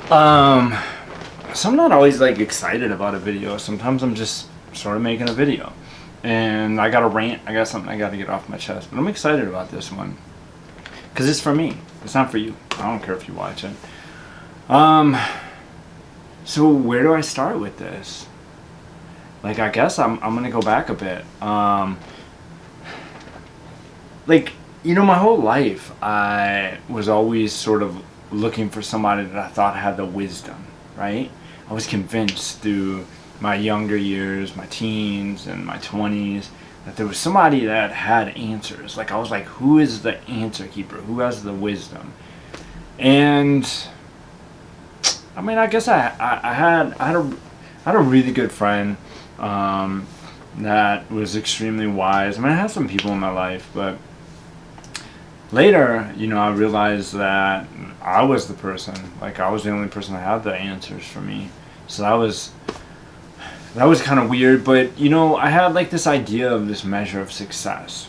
Um, so I'm not always like excited about a video. Sometimes I'm just sort of making a video, and I got a rant. I got something I got to get off my chest. But I'm excited about this one because it's for me. It's not for you. I don't care if you watch it. Um, so where do I start with this? Like, I guess I'm gonna go back a bit. Like, my whole life I was always sort of looking for somebody that I thought had the wisdom, right? I was convinced through my younger years, my teens and my 20s, that there was somebody that had answers. Like, I was like, who is the answer keeper? Who has the wisdom? And I mean, I guess I had a really good friend that was extremely wise. I mean, I had some people in my life, but later, I realized that I was the person. Like, I was the only person that had the answers for me. So that was kind of weird. But I had like this idea of this measure of success,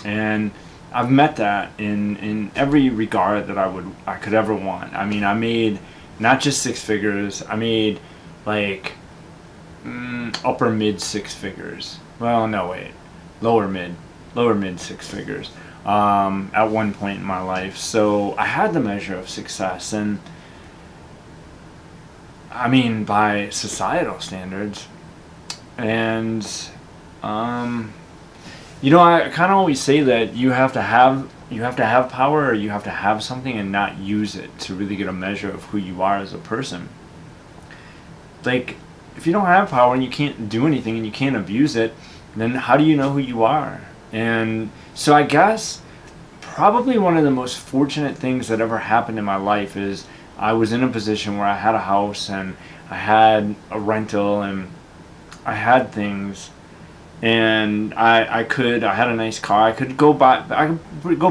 and I've met that in every regard that I could ever want. I mean, I made not just six figures. I made like upper mid six figures. Well, no, wait, lower mid six figures. At one point in my life. So I had the measure of success, and I mean by societal standards. And I kind of always say that you have to have power, or you have to have something and not use it to really get a measure of who you are as a person. Like, if you don't have power and you can't do anything and you can't abuse it, then how do you know who you are? And so I guess probably one of the most fortunate things that ever happened in my life is I was in a position where I had a house and I had a rental and I had things, and I had a nice car. I could go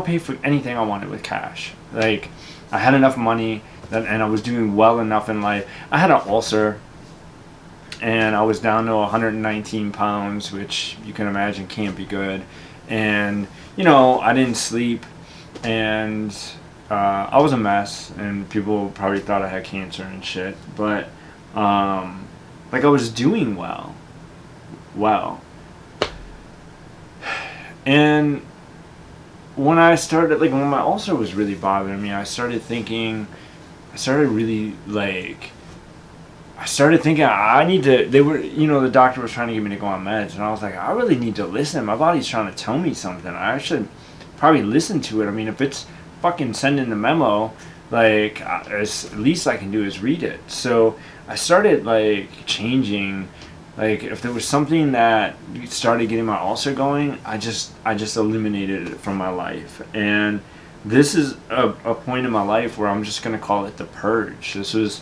pay for anything I wanted with cash. Like, I had enough money and I was doing well enough in life. I had an ulcer, and I was down to 119 pounds, which you can imagine can't be good. And I didn't sleep, and I was a mess, and people probably thought I had cancer and shit. But like, I was doing well. And when I started, like, when my ulcer was really bothering me, I started thinking I need to. The doctor was trying to get me to go on meds, and I was like, I really need to listen. My body's trying to tell me something. I should probably listen to it. I mean, if it's fucking sending the memo, like, at least I can do is read it. So I started like changing. Like, if there was something that started getting my ulcer going, I just eliminated it from my life. And this is a point in my life where I'm just gonna call it the purge. This was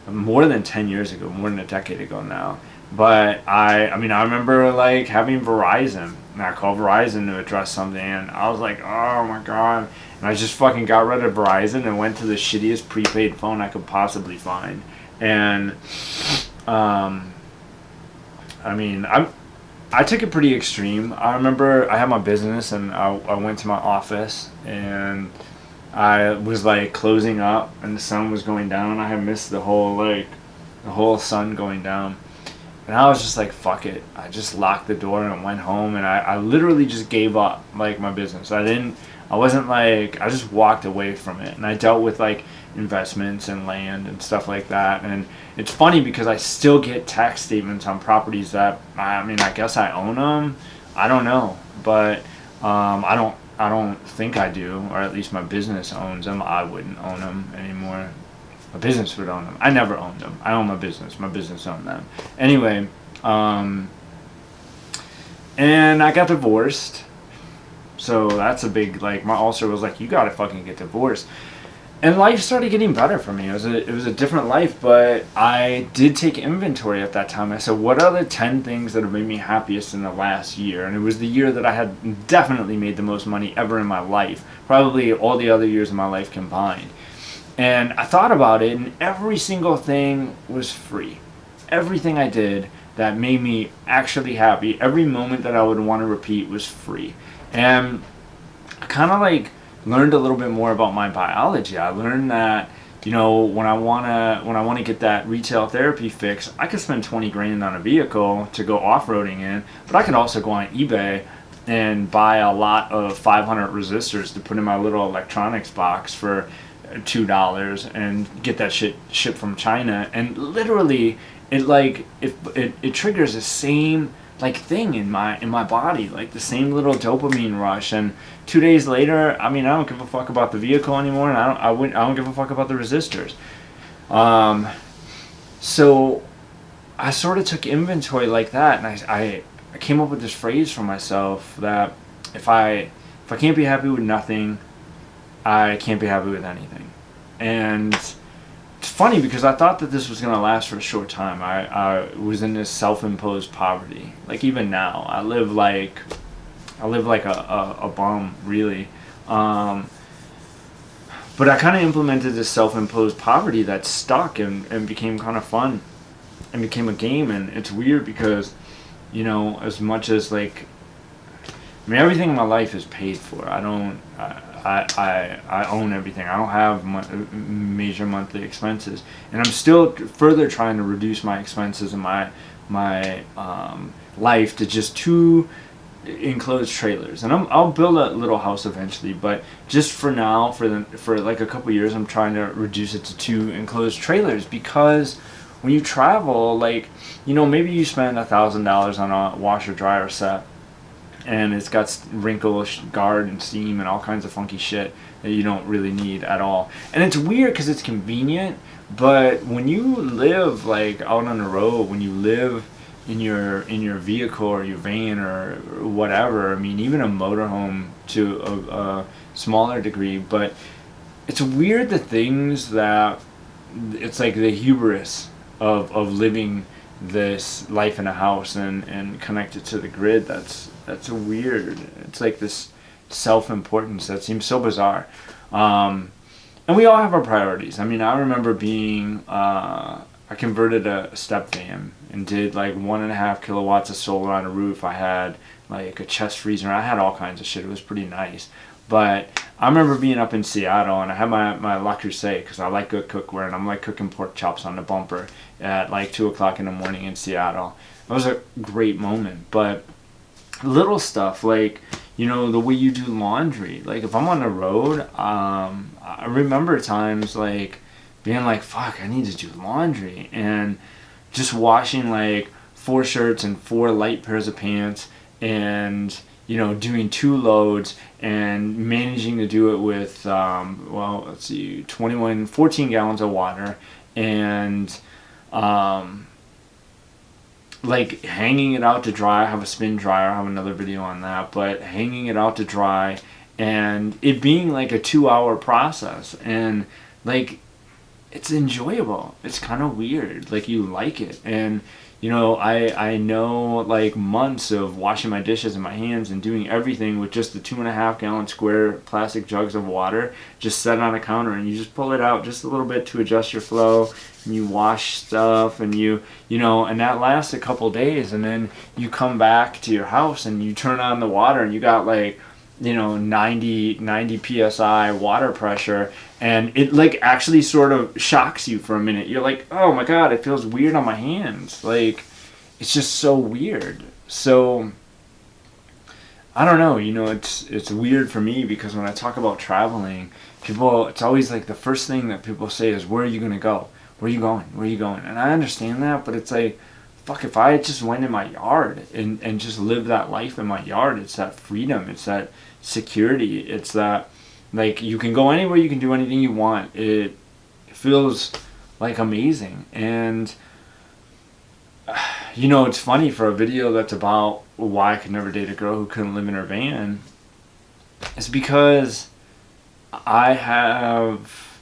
more than 10 years ago, more than a decade ago now. But I mean, I remember like having Verizon, and I called Verizon to address something, and I was like, oh my god. And I just fucking got rid of Verizon and went to the shittiest prepaid phone I could possibly find. And I mean, I took it pretty extreme. I remember I had my business, and I went to my office, and I was like closing up, and the sun was going down. I had missed the whole sun going down, and I was just like, fuck it. I just locked the door and went home, and I literally just gave up like my business. I wasn't like, I just walked away from it, and I dealt with like investments and land and stuff like that. And it's funny because I still get tax statements on properties that, I mean, I guess I own them. I don't know, but I don't think I do, or at least my business owns them. I wouldn't own them anymore. My business would own them. I never owned them. I own my business. My business owned them. Anyway, and I got divorced. So that's a big, like, my ulcer was like, you gotta fucking get divorced. And life started getting better for me. It was a different life, but I did take inventory at that time. I said, what are the 10 things that have made me happiest in the last year? And it was the year that I had definitely made the most money ever in my life. Probably all the other years of my life combined. And I thought about it, and every single thing was free. Everything I did that made me actually happy, every moment that I would want to repeat was free. And I kind of like learned a little bit more about my biology. I learned that you know, when I wanna get that retail therapy fix, I could spend 20 grand on a vehicle to go off-roading in, but I could also go on eBay and buy a lot of 500 resistors to put in my little electronics box for $2 and get that shit shipped from China. And literally, it triggers the same like thing in my body, like the same little dopamine rush. And 2 days later, I mean, I don't give a fuck about the vehicle anymore, and I don't give a fuck about the resistors. Um, so I sort of took inventory like that, and I came up with this phrase for myself that if I can't be happy with nothing, I can't be happy with anything. And it's funny because I thought that this was going to last for a short time. I was in this self-imposed poverty. Like even now, I live like a bum, really. But I kind of implemented this self-imposed poverty that stuck and became kind of fun and became a game. And it's weird because, you know, as much as like, I mean, everything in my life is paid for. I own everything. I don't have major monthly expenses, and I'm still further trying to reduce my expenses in my life to just 2 enclosed trailers. And I'll build a little house eventually, but just for now, for like a couple years, I'm trying to reduce it to 2 enclosed trailers because when you travel, like, you know, maybe you spend $1,000 on a washer dryer set, and it's got wrinkle guard and steam and all kinds of funky shit that you don't really need at all. And it's weird because it's convenient, but when you live like out on the road, when you live in your vehicle or your van or whatever, I mean, even a motorhome to a smaller degree, but it's weird the things that it's like the hubris of living this life in a house and connected to the grid. That's weird. It's like this self-importance that seems so bizarre. And we all have our priorities. I mean, I remember being, I converted a step van and did like 1.5 kilowatts of solar on a roof. I had like a chest freezer. I had all kinds of shit. It was pretty nice. But I remember being up in Seattle, and I had my Le Creuset because I like good cookware, and I'm like cooking pork chops on the bumper at like 2 o'clock in the morning in Seattle. It was a great moment. But little stuff like, you know, the way you do laundry. Like if I'm on the road, I remember times like being like, fuck, I need to do laundry, and just washing like 4 shirts and 4 light pairs of pants, and you know, doing 2 loads and managing to do it with 14 gallons of water, and like hanging it out to dry. I have a spin dryer. I have another video on that, but hanging it out to dry and it being like a 2-hour process, and like it's enjoyable. It's kind of weird. Like you like it. And you know, I know like months of washing my dishes in my hands and doing everything with just the 2.5 gallon square plastic jugs of water just set on a counter, and you just pull it out just a little bit to adjust your flow, and you wash stuff, and you know, and that lasts a couple days, and then you come back to your house and you turn on the water and you got like, you know, 90 psi water pressure, and it like actually sort of shocks you for a minute. You're like, oh my god, it feels weird on my hands. Like it's just so weird. So I don't know, you know, it's weird for me because when I talk about traveling, people, it's always like the first thing that people say is, where are you gonna go? Where are you going? Where are you going? And I understand that, but it's like, fuck, if I just went in my yard and just lived that life in my yard, it's that freedom, it's that security, it's that, like, you can go anywhere, you can do anything you want. It feels like amazing. And you know, it's funny, for a video that's about why I could never date a girl who couldn't live in her van, it's because I have,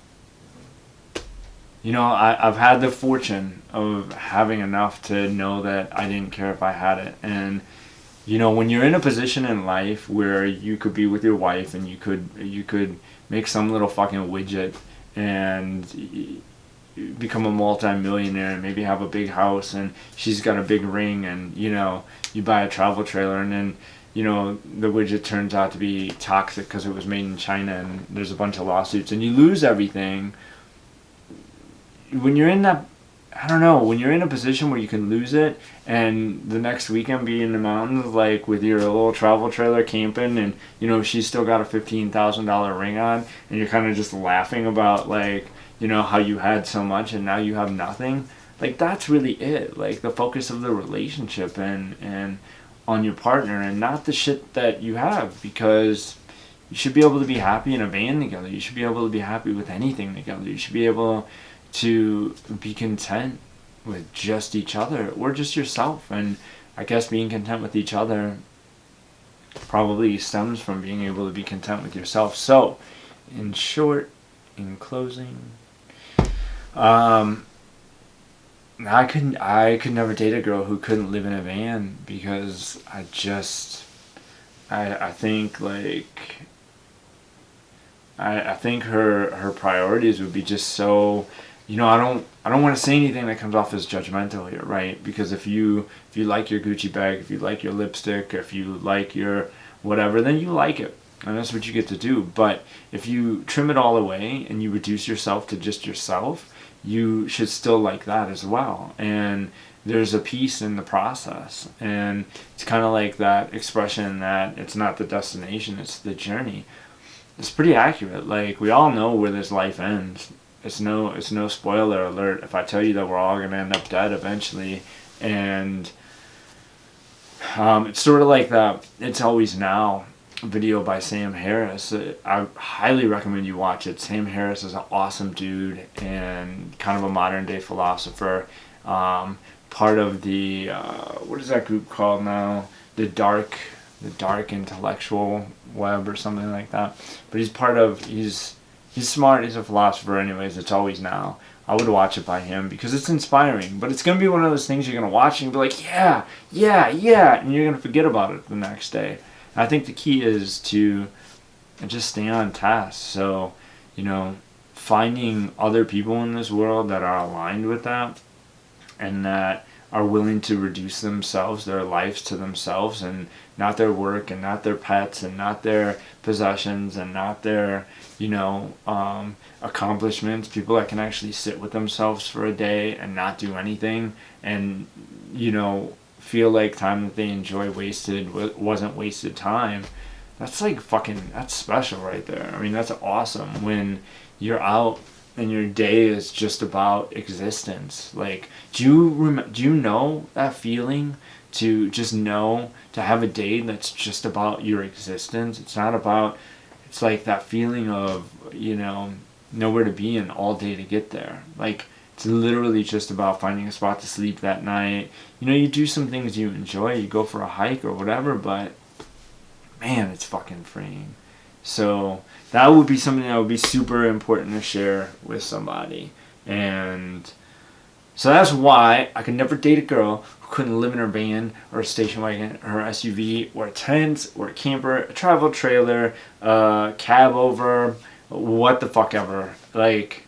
you know, I've had the fortune of having enough to know that I didn't care if I had it. And you know, when you're in a position in life where you could be with your wife and you could make some little fucking widget and become a multi-millionaire and maybe have a big house, and she's got a big ring, and you know, you buy a travel trailer, and then you know, the widget turns out to be toxic because it was made in China, and there's a bunch of lawsuits, and you lose everything. when you're in that, I don't know, when you're in a position where you can lose it and the next weekend be in the mountains, like with your little travel trailer camping, and you know she's still got a $15,000 ring on, and you're kind of just laughing about like, you know, how you had so much and now you have nothing. Like that's really it. Like the focus of the relationship and on your partner and not the shit that you have, because you should be able to be happy in a band together. You should be able to be happy with anything together. You should be able to be content with just each other or just yourself. And I guess being content with each other probably stems from being able to be content with yourself. So, in short, in closing, I could never date a girl who couldn't live in a van, because I think like I think her priorities would be just so, you know, I don't want to say anything that comes off as judgmental here, right? Because if you like your Gucci bag, if you like your lipstick, if you like your whatever, then you like it. And that's what you get to do. But if you trim it all away and you reduce yourself to just yourself, you should still like that as well. And there's a peace in the process. And it's kind of like that expression that it's not the destination, it's the journey. It's pretty accurate. Like, we all know where this life ends. It's no spoiler alert if I tell you that we're all gonna end up dead eventually. And it's sort of like that It's Always Now video by Sam Harris. I highly recommend you watch it. Sam Harris is an awesome dude and kind of a modern day philosopher. Part of the what is that group called now? The dark intellectual web or something like that. But he's smart. He's a philosopher. Anyways, It's Always Now. I would watch it by him because it's inspiring. But it's gonna be one of those things you're gonna watch and you'll be like, yeah, and you're gonna forget about it the next day. I think the key is to just stay on task. So, you know, finding other people in this world that are aligned with that and that are willing to reduce themselves, their lives to themselves, and not their work and not their pets and not their possessions and not their, you know, accomplishments. People that can actually sit with themselves for a day and not do anything and, you know, feel like time that they enjoy wasn't wasted time. That's like that's special right there. I mean, that's awesome when you're out and your day is just about existence. Like, do you know that feeling to just know to have a day that's just about your existence? It's not about, it's like that feeling of, you know, nowhere to be and all day to get there. Like, it's literally just about finding a spot to sleep that night. You know, you do some things you enjoy, you go for a hike or whatever, but man, it's fucking freeing. So that would be something that would be super important to share with somebody. And so that's why I could never date a girl who couldn't live in her van or a station wagon or her SUV or a tent or a camper, a travel trailer, a cab over, what the fuck ever. Like,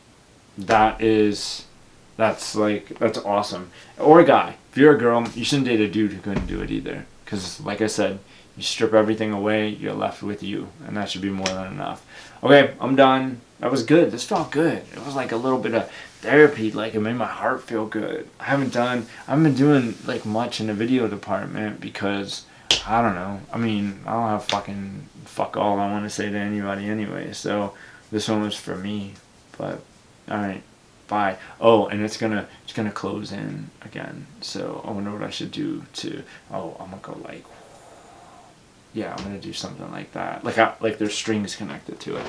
that's awesome. Or a guy. If you're a girl, you shouldn't date a dude who couldn't do it either. Because, like I said, you strip everything away, you're left with you. And that should be more than enough. Okay, I'm done. That was good. This felt good. It was like a little bit of therapy. Like, it made my heart feel good. I haven't been doing, like, much in the video department because, I don't know. I mean, I don't have fuck all I want to say to anybody anyway. So, this one was for me. But, alright. Bye. Oh, and it's gonna close in again. So I wonder what I should do to. Oh, I'm gonna go like. Yeah, I'm gonna do something like that. Like there's strings connected to it.